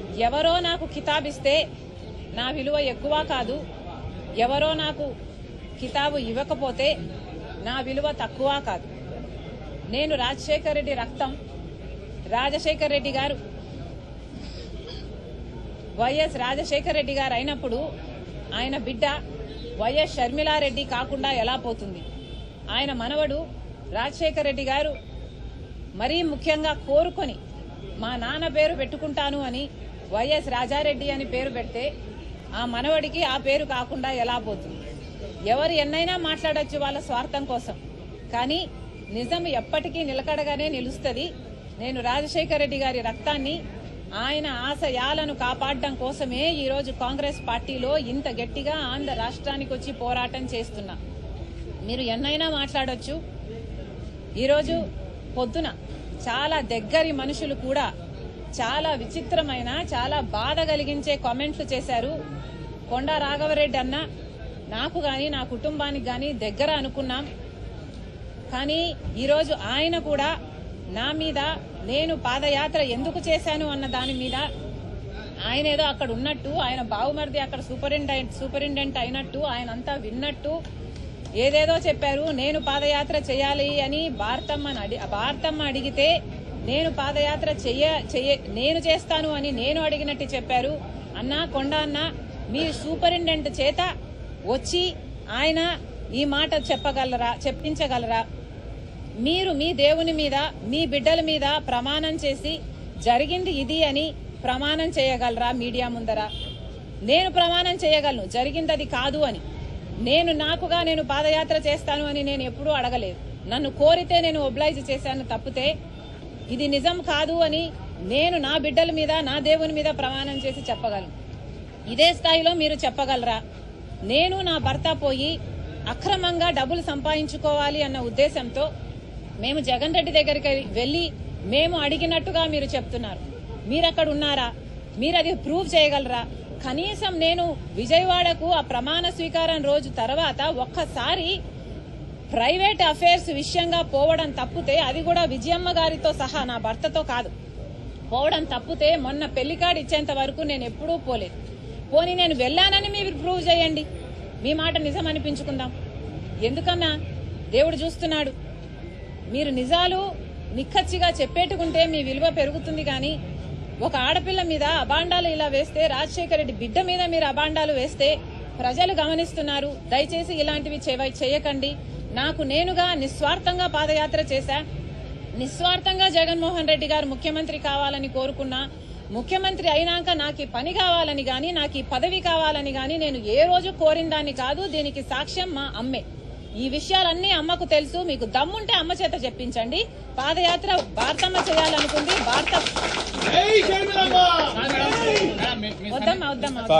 ఎవరో నాకు కితాబిస్తే నా విలువ ఎక్కువ కాదు, ఎవరో నాకు కితాబు ఇవ్వకపోతే నా విలువ తక్కువ కాదు. నేను రాజశేఖర్ రెడ్డి రక్తం. రాజశేఖర్ రెడ్డి గారు వైఎస్ రాజశేఖర్ రెడ్డి గారు అయినప్పుడు ఆయన బిడ్డ వైఎస్ షర్మిలారెడ్డి కాకుండా ఎలా పోతుంది? ఆయన మనవడు రాజశేఖర్ రెడ్డి గారు మరీ ముఖ్యంగా కోరుకొని మా నాన్న పేరు పెట్టుకుంటాను అని వైఎస్ రాజారెడ్డి అని పేరు పెడితే ఆ మనవడికి ఆ పేరు కాకుండా ఎలా పోతుంది? ఎవరు ఎన్నైనా మాట్లాడొచ్చు వాళ్ళ స్వార్థం కోసం, కానీ నిజం ఎప్పటికీ నిలకడగానే నిలుస్తుంది. నేను రాజశేఖర్ రెడ్డి గారి రక్తాన్ని, ఆయన ఆశయాలను కాపాడడం కోసమే ఈరోజు కాంగ్రెస్ పార్టీలో ఇంత గట్టిగా ఆంధ్ర రాష్ట్రానికి వచ్చి పోరాటం చేస్తున్నా. మీరు ఎన్నైనా మాట్లాడొచ్చు. ఈరోజు పొద్దున చాలా దగ్గరి మనుషులు కూడా చాలా విచిత్రమైన, చాలా బాధ కలిగించే కామెంట్లు చేశారు. కొండా రాఘవరెడ్డి అన్న నాకు గాని నా కుటుంబానికి గాని దగ్గర అనుకున్నాం, కానీ ఈరోజు ఆయన కూడా నా మీద నేను పాదయాత్ర ఎందుకు చేశాను అన్న దాని మీద ఆయన ఏదో అక్కడ ఉన్నట్టు, ఆయన బావుమరిది అక్కడ సూపరింటెండెంట్ అయినట్టు, ఆయన అంతా విన్నట్టు ఏదేదో చెప్పారు. నేను పాదయాత్ర చేయాలి అని భారతమ్మ అడిగితే నేను పాదయాత్ర నేను చేస్తాను అని నేను అడిగినట్టు చెప్పారు. అన్నా కొండ అన్న, మీ సూపరింటెండెంట్ చేత వచ్చి ఆయన ఈ మాట చెప్పించగలరా? మీరు మీ దేవుని మీద, మీ బిడ్డల మీద ప్రమాణం చేసి జరిగింది ఇది అని ప్రమాణం చేయగలరా మీడియా ముందర? నేను ప్రమాణం చేయగలను జరిగింది అది కాదు అని. నేను పాదయాత్ర చేస్తాను అని నేను ఎప్పుడూ అడగలేదు. నన్ను కోరితే నేను ఒబ్లైజ్ చేశాను తప్పితే ఇది నిజం కాదు అని నేను నా బిడ్డల మీద, నా దేవుని మీద ప్రమాణం చేసి చెప్పగలను. ఇదే స్థాయిలో మీరు చెప్పగలరా? నేను నా భర్త పోయి అక్రమంగా డబ్బులు సంపాదించుకోవాలి అన్న ఉద్దేశంతో మేము జగన్ రెడ్డి దగ్గరికి వెళ్లి మేము అడిగినట్టుగా మీరు చెప్తున్నారు. మీరు అక్కడ ఉన్నారా? మీరు అది ప్రూవ్ చేయగలరా? కనీసం నేను విజయవాడకు ఆ ప్రమాణ స్వీకారం రోజు తర్వాత ఒక్కసారి ప్రైవేట్ అఫైర్స్ విషయంగా పోవడం తప్పితే, అది కూడా విజయమ్మ గారితో సహా నా భర్తతో కాదు పోవడం తప్పితే, మొన్న పెళ్లి కార్డు ఇచ్చేంత వరకు నేను ఎప్పుడూ పోలేదు. పోనీ నేను వెళ్ళానని మీరు ప్రూవ్ చేయండి, మీ మాట నిజం అనిపించుకుందాం. ఎందుకన్నా దేవుడు చూస్తున్నాడు. మీరు నిజాలు నిక్కచ్చిగా చెప్పేట్టుకుంటే మీ విలువ పెరుగుతుంది. కానీ ఒక ఆడపిల్ల మీద అబాండాలు ఇలా వేస్తే, రాజశేఖర రెడ్డి బిడ్డ మీద మీరు అబాండాలు వేస్తే ప్రజలు గమనిస్తున్నారు. దయచేసి ఇలాంటివి చేయకండి. నాకు నేనుగా నిస్వార్థంగా పాదయాత్ర చేశా. నిస్వార్థంగా జగన్మోహన్ రెడ్డి గారు ముఖ్యమంత్రి కావాలని కోరుకున్నా. ముఖ్యమంత్రి అయినాక నాకు ఈ పని కావాలని గాని, నాకు ఈ పదవి కావాలని గాని నేను ఏ రోజు కోరిన దాన్ని కాదు. దీనికి సాక్ష్యం మా అమ్మే. ఈ విషయాలన్నీ అమ్మకు తెలుసు. మీకు దమ్ముంటే అమ్మ చేత చెప్పించండి. పాదయాత్ర భారతమ్మ చేయాలనుకుంది. వద్దమ్మా